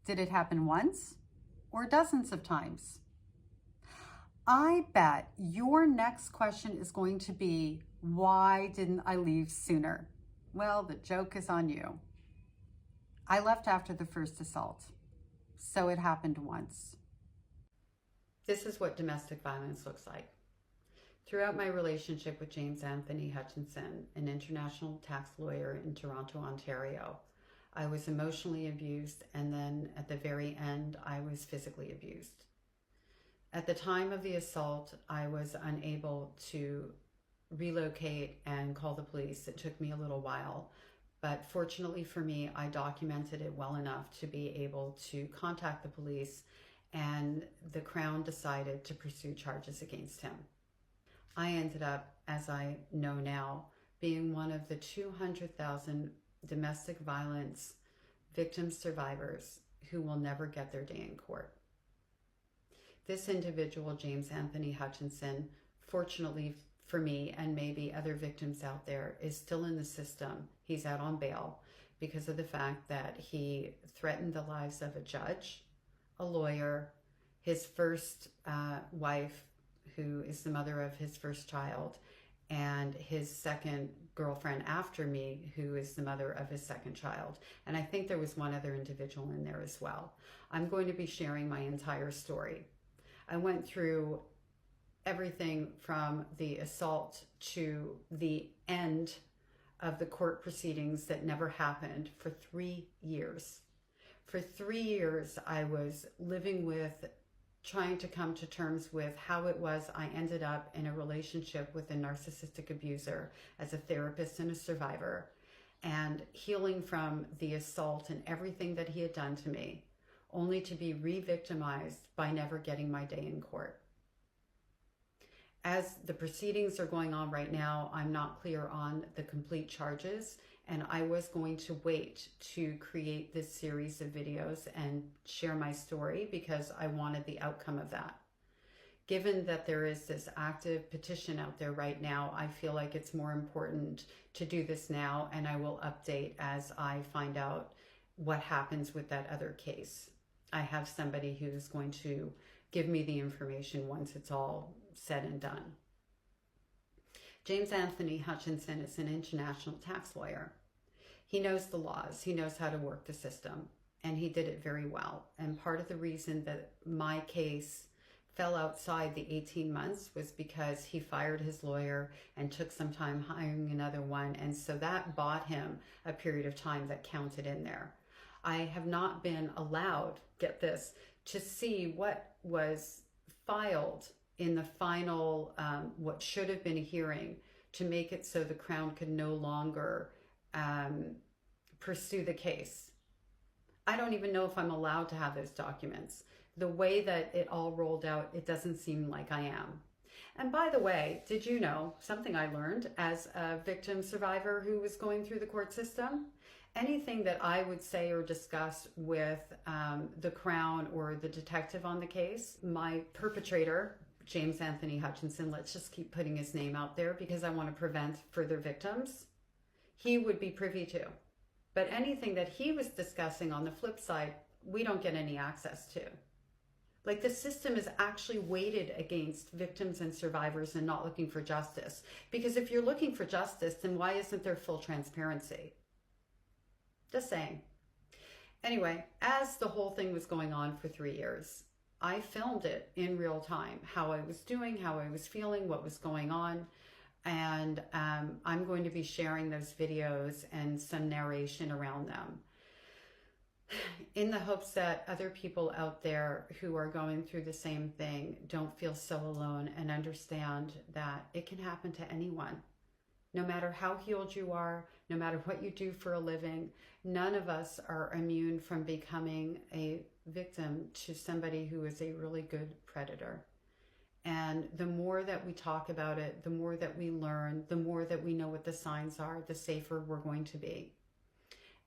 Did it happen once or dozens of times? I bet your next question is going to be, why didn't I leave sooner? Well, the joke is on you. I left after the first assault, so it happened once. This is what domestic violence looks like. Throughout my relationship with James Anthony Hutchinson, an international tax lawyer in Toronto, Ontario, I was emotionally abused, and then at the very end, I was physically abused. At the time of the assault, I was unable to relocate and call the police. It took me a little while, but fortunately for me, I documented it well enough to be able to contact the police, and the Crown decided to pursue charges against him. I ended up, as I know now, being one of the 200,000 domestic violence victim survivors who will never get their day in court. This individual, James Anthony Hutchinson, fortunately for me and maybe other victims out there, is still in the system. He's out on bail because of the fact that he threatened the lives of a judge, a lawyer, his first wife, who is the mother of his first child, and his second girlfriend after me, who is the mother of his second child. And I think there was one other individual in there as well. I'm going to be sharing my entire story. I went through everything from the assault to the end of the court proceedings that never happened for 3 years. For 3 years, I was living with, trying to come to terms with how it was I ended up in a relationship with a narcissistic abuser as a therapist and a survivor, and healing from the assault and everything that he had done to me, only to be re-victimized by never getting my day in court. As the proceedings are going on right now, I'm not clear on the complete charges, and I was going to wait to create this series of videos and share my story because I wanted the outcome of that. Given that there is this active petition out there right now, I feel like it's more important to do this now, and I will update as I find out what happens with that other case. I have somebody who's going to give me the information once it's all said and done. James Anthony Hutchinson is an international tax lawyer. He knows the laws, he knows how to work the system, and he did it very well. And part of the reason that my case fell outside the 18 months was because he fired his lawyer and took some time hiring another one, and so that bought him a period of time that counted in there. I have not been allowed, get this, to see what was filed in the final, what should have been a hearing, to make it so the Crown could no longer pursue the case. I don't even know if I'm allowed to have those documents. The way that it all rolled out, it doesn't seem like I am. And by the way, did you know something I learned as a victim survivor who was going through the court system? Anything that I would say or discuss with the Crown or the detective on the case, my perpetrator, James Anthony Hutchinson, let's just keep putting his name out there because I want to prevent further victims, he would be privy to. But anything that he was discussing on the flip side, we don't get any access to. Like, the system is actually weighted against victims and survivors and not looking for justice. Because if you're looking for justice, then why isn't there full transparency? Just saying. Anyway, as the whole thing was going on for 3 years, I filmed it in real time, how I was doing, how I was feeling, what was going on. And I'm going to be sharing those videos and some narration around them, in the hopes that other people out there who are going through the same thing don't feel so alone and understand that it can happen to anyone. No matter how healed you are, no matter what you do for a living, none of us are immune from becoming a victim to somebody who is a really good predator. And the more that we talk about it, the more that we learn, the more that we know what the signs are, the safer we're going to be.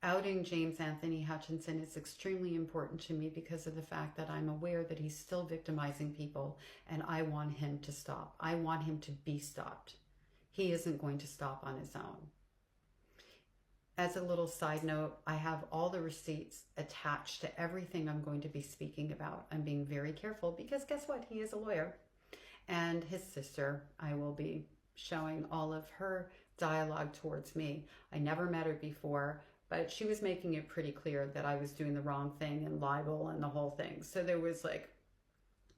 Outing James Anthony Hutchinson is extremely important to me because of the fact that I'm aware that he's still victimizing people, and I want him to stop. I want him to be stopped. He isn't going to stop on his own. As a little side note, I have all the receipts attached to everything I'm going to be speaking about. I'm being very careful because guess what? He is a lawyer. And his sister, I will be showing all of her dialogue towards me. I never met her before, but she was making it pretty clear that I was doing the wrong thing and libel and the whole thing. So there was like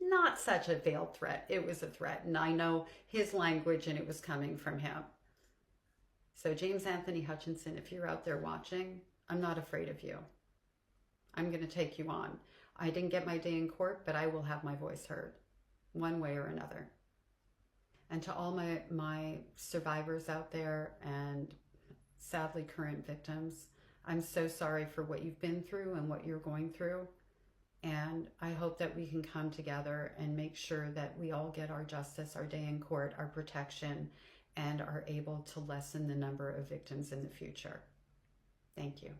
not such a veiled threat. It was a threat, and I know his language and it was coming from him. So James Anthony Hutchinson, if you're out there watching, I'm not afraid of you. I'm going to take you on. I didn't get my day in court, but I will have my voice heard one way or another. And to all my survivors out there and sadly current victims, I'm so sorry for what you've been through and what you're going through. And I hope that we can come together and make sure that we all get our justice, our day in court, our protection, and are able to lessen the number of victims in the future. Thank you.